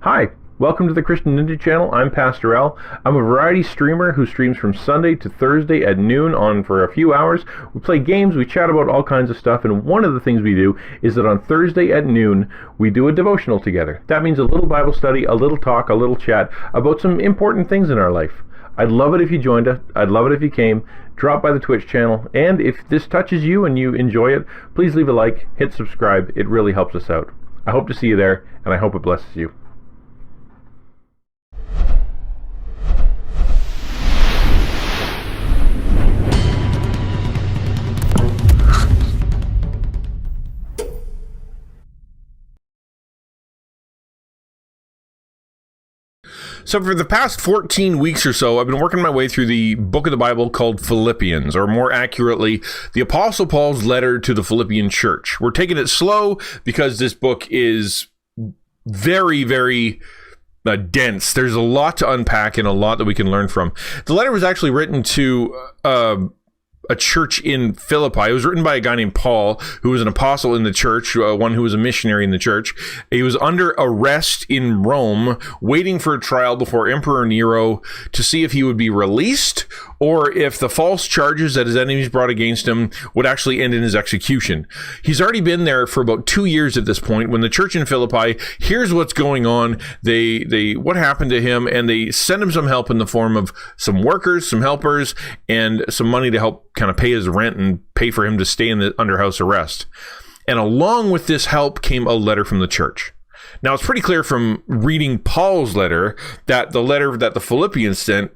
Hi, welcome to the Christian Ninja channel. I'm Pastor Al. I'm a variety streamer who streams from Sunday to Thursday at noon on for a few hours. We play games, we chat about all kinds of stuff, and one of the things we do is that on Thursday at noon, we do a devotional together. That means a little Bible study, a little talk, a little chat about some important things in our life. I'd love it if you joined us. I'd love it if you came. Drop by the Twitch channel, and if this touches you and you enjoy it, please leave a like, hit subscribe. It really helps us out. I hope to see you there, and I hope it blesses you. So for the past 14 weeks or so, I've been working my way through the book of the Bible called Philippians, or more accurately, the Apostle Paul's letter to the Philippian church. We're taking it slow because this book is very, very dense. There's a lot to unpack and a lot that we can learn from. The letter was actually written to a church in Philippi. It was written by a guy named Paul, who was an apostle in the church, one who was a missionary in the church. He was under arrest in Rome, waiting for a trial before Emperor Nero to see if he would be released or if the false charges that his enemies brought against him would actually end in his execution. He's already been there for about 2 years at this point when the church in Philippi hears what's going on. They what happened to him, and they send him some help in the form of some workers, some helpers, and some money to help kind of pay his rent and pay for him to stay in the under house arrest. And along with this help came a letter from the church. Now, it's pretty clear from reading Paul's letter that the letter that the Philippians sent,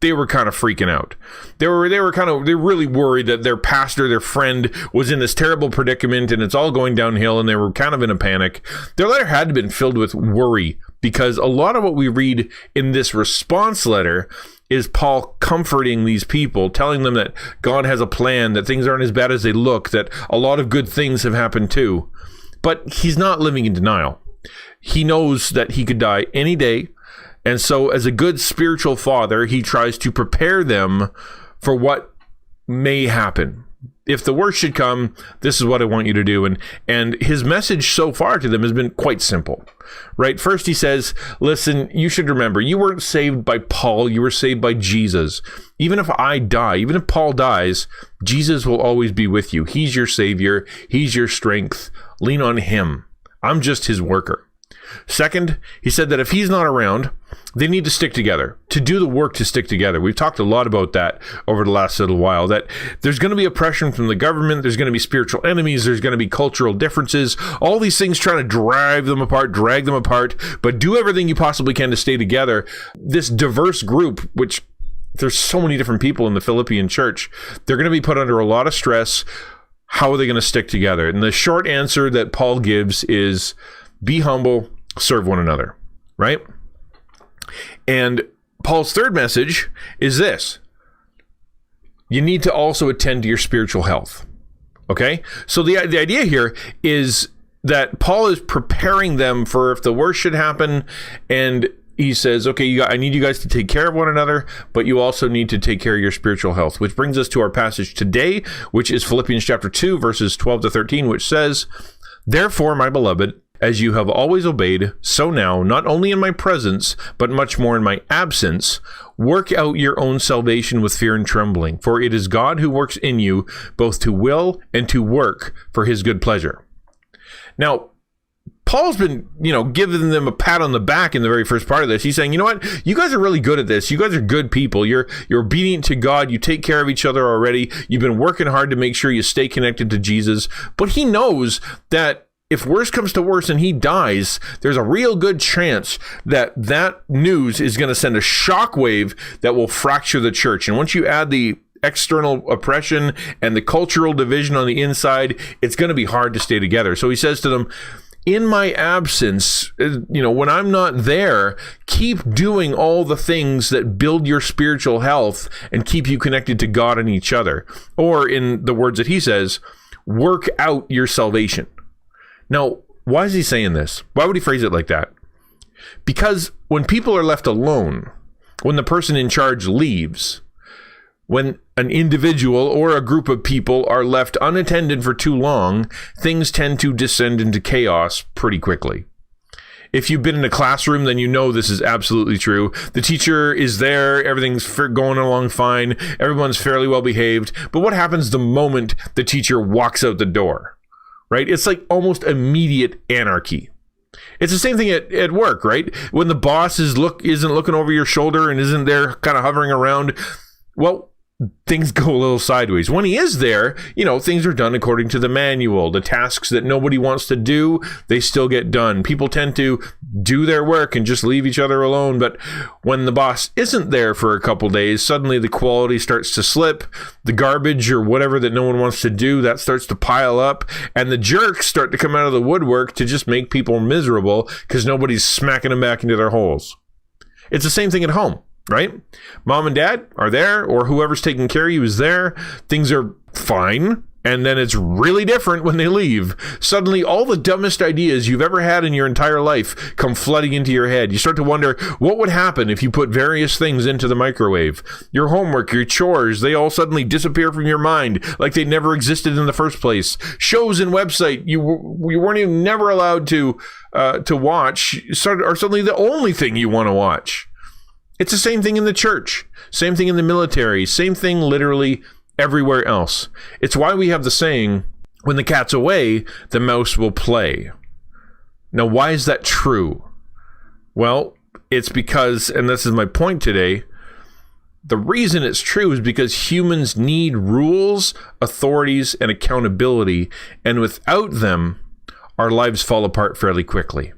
they were kind of freaking out. They're really worried that their pastor, their friend, was in this terrible predicament and it's all going downhill, and they were kind of in a panic. Their letter had been filled with worry because a lot of what we read in this response letter is Paul comforting these people, telling them that God has a plan, that things aren't as bad as they look, that a lot of good things have happened too. But he's not living in denial. He knows that he could die any day. And so as a good spiritual father, he tries to prepare them for what may happen. If the worst should come, this is what I want you to do. And his message so far to them has been quite simple, right? First, he says, listen, you should remember, you weren't saved by Paul, you were saved by Jesus. Even if I die, even if Paul dies, Jesus will always be with you. He's your savior. He's your strength. Lean on him. I'm just his worker. Second, he said that if he's not around, they need to stick together, to do the work to stick together. We've talked a lot about that over the last little while, that there's going to be oppression from the government, there's going to be spiritual enemies, there's going to be cultural differences, all these things trying to drive them apart, drag them apart, but do everything you possibly can to stay together. This diverse group, which there's so many different people in the Philippian church, they're going to be put under a lot of stress. How are they going to stick together? And the short answer that Paul gives is be humble, serve one another, right? And Paul's third message is this: you need to also attend to your spiritual health. Okay? So the idea here is that Paul is preparing them for if the worst should happen, and he says, okay, I need you guys to take care of one another, but you also need to take care of your spiritual health, which brings us to our passage today, which is Philippians chapter 2, verses 12 to 13, which says, therefore, my beloved, as you have always obeyed, so now, not only in my presence, but much more in my absence, work out your own salvation with fear and trembling, for it is God who works in you, both to will and to work for his good pleasure. Now, Paul's been, giving them a pat on the back in the very first part of this. He's saying, you know what? You guys are really good at this. You guys are good people. You're obedient to God. You take care of each other already. You've been working hard to make sure you stay connected to Jesus. But he knows that if worse comes to worse and he dies, there's a real good chance that news is going to send a shockwave that will fracture the church. And once you add the external oppression and the cultural division on the inside, it's going to be hard to stay together. So he says to them, in my absence, when I'm not there, keep doing all the things that build your spiritual health and keep you connected to God and each other. Or in the words that he says, work out your salvation. Now, why is he saying this? Why would he phrase it like that? Because when people are left alone, when the person in charge leaves, when an individual or a group of people are left unattended for too long, things tend to descend into chaos pretty quickly. If you've been in a classroom, then you know this is absolutely true. The teacher is there, everything's going along fine, everyone's fairly well behaved. But what happens the moment the teacher walks out the door, right? It's like almost immediate anarchy. It's the same thing at work, right? When the boss isn't looking over your shoulder and isn't there kind of hovering around, well, things go a little sideways. When he is there, things are done according to the manual. The tasks that nobody wants to do, they still get done. People tend to do their work and just leave each other alone. But when the boss isn't there for a couple days, suddenly the quality starts to slip. The garbage or whatever that no one wants to do, that starts to pile up. And the jerks start to come out of the woodwork to just make people miserable because nobody's smacking them back into their holes. It's the same thing at home. Right? Mom and dad are there, or whoever's taking care of you is there. Things are fine. And then it's really different when they leave. Suddenly, all the dumbest ideas you've ever had in your entire life come flooding into your head. You start to wonder what would happen if you put various things into the microwave. Your homework, your chores, they all suddenly disappear from your mind like they never existed in the first place. Shows and website you weren't even never allowed to watch are suddenly the only thing you want to watch. It's the same thing in the church, same thing in the military, same thing literally everywhere else. It's why we have the saying, when the cat's away, the mouse will play. Now, why is that true? Well, it's because, and this is my point today, the reason it's true is because humans need rules, authorities, and accountability, and without them, our lives fall apart fairly quickly.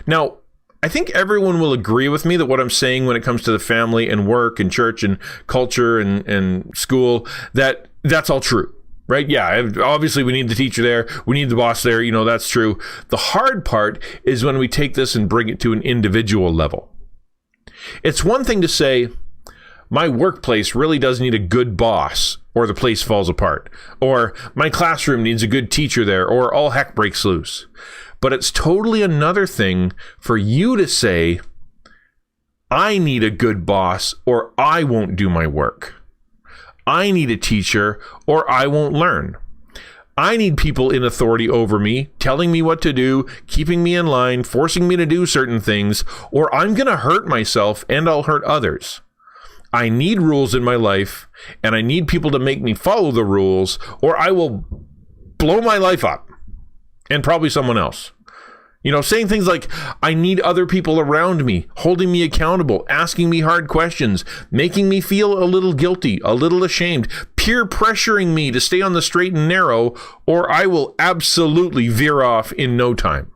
Now, I think everyone will agree with me that what I'm saying when it comes to the family and work and church and culture and school, that's all true, right? Yeah, obviously we need the teacher there. We need the boss there. That's true. The hard part is when we take this and bring it to an individual level. It's one thing to say, my workplace really does need a good boss, or the place falls apart. Or my classroom needs a good teacher there, or all heck breaks loose. But it's totally another thing for you to say, I need a good boss or I won't do my work. I need a teacher or I won't learn. I need people in authority over me, telling me what to do, keeping me in line, forcing me to do certain things, or I'm going to hurt myself and I'll hurt others. I need rules in my life and I need people to make me follow the rules or I will blow my life up. And probably someone else. Saying things like, I need other people around me, holding me accountable, asking me hard questions, making me feel a little guilty, a little ashamed, peer pressuring me to stay on the straight and narrow, or I will absolutely veer off in no time.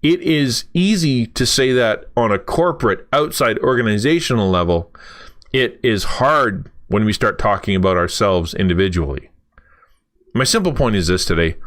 It is easy to say that on a corporate, outside organizational level. It is hard when we start talking about ourselves individually. My simple point is this today.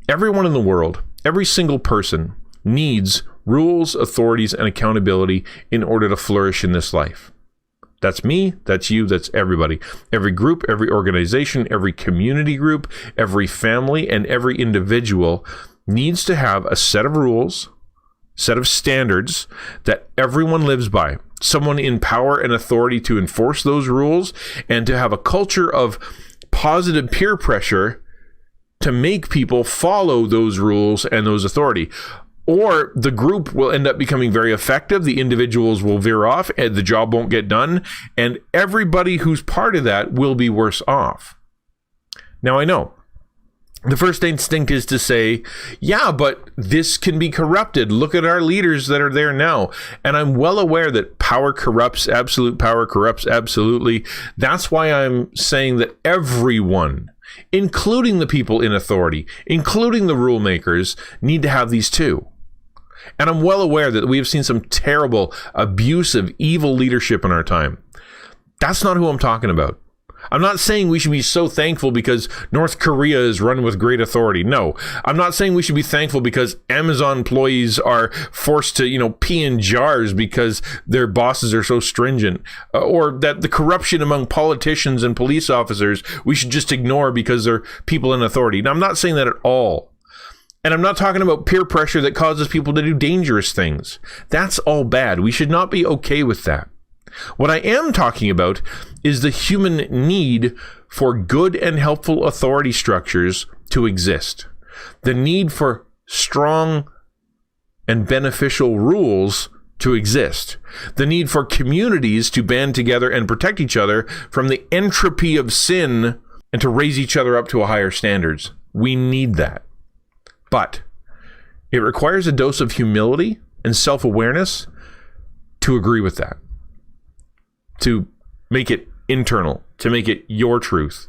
Everyone in the world, every single person needs rules, authorities, and accountability in order to flourish in this life. That's me, that's you, that's everybody. Every group, every organization, every community group, every family, and every individual needs to have a set of rules, set of standards that everyone lives by. Someone in power and authority to enforce those rules and to have a culture of positive peer pressure to make people follow those rules and those authority. Or the group will end up becoming very effective, the individuals will veer off, and the job won't get done, and everybody who's part of that will be worse off. Now, I know the first instinct is to say, yeah, but this can be corrupted. Look at our leaders that are there now. And I'm well aware that power corrupts, absolute power corrupts absolutely. That's why I'm saying that everyone, including the people in authority, including the rule makers, need to have these too. And I'm well aware that we have seen some terrible, abusive, evil leadership in our time. That's not who I'm talking about. I'm not saying we should be so thankful because North Korea is run with great authority. No, I'm not saying we should be thankful because Amazon employees are forced to, pee in jars because their bosses are so stringent, or that the corruption among politicians and police officers we should just ignore because they're people in authority. Now, I'm not saying that at all. And I'm not talking about peer pressure that causes people to do dangerous things. That's all bad. We should not be okay with that. What I am talking about is the human need for good and helpful authority structures to exist. The need for strong and beneficial rules to exist. The need for communities to band together and protect each other from the entropy of sin and to raise each other up to a higher standards. We need that. But it requires a dose of humility and self-awareness to agree with that, to make it internal, to make it your truth.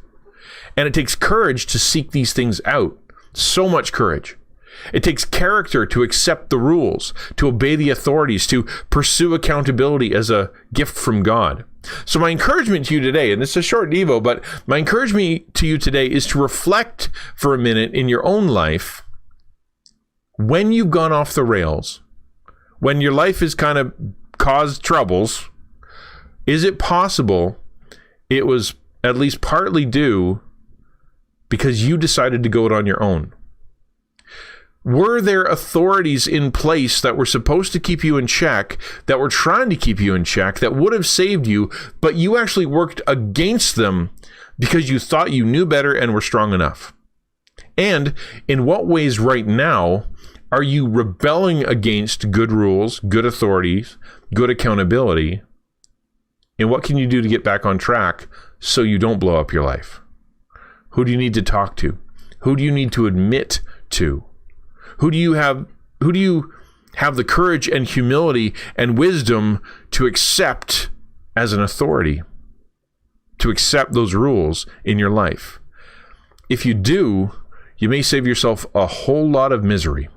And it takes courage to seek these things out. So much courage. It takes character to accept the rules, to obey the authorities, to pursue accountability as a gift from God. So my encouragement to you today, and this is a short Devo, but my encouragement to you today is to reflect for a minute in your own life when you've gone off the rails, when your life has kind of caused troubles. Is it possible it was at least partly due because you decided to go it on your own? Were there authorities in place that were supposed to keep you in check, that were trying to keep you in check, that would have saved you, but you actually worked against them because you thought you knew better and were strong enough? And in what ways right now are you rebelling against good rules, good authorities, good accountability? And what can you do to get back on track so you don't blow up your life? Who do you need to talk to? Who do you need to admit to? Who do you have the courage and humility and wisdom to accept as an authority, to accept those rules in your life? If you do, you may save yourself a whole lot of misery.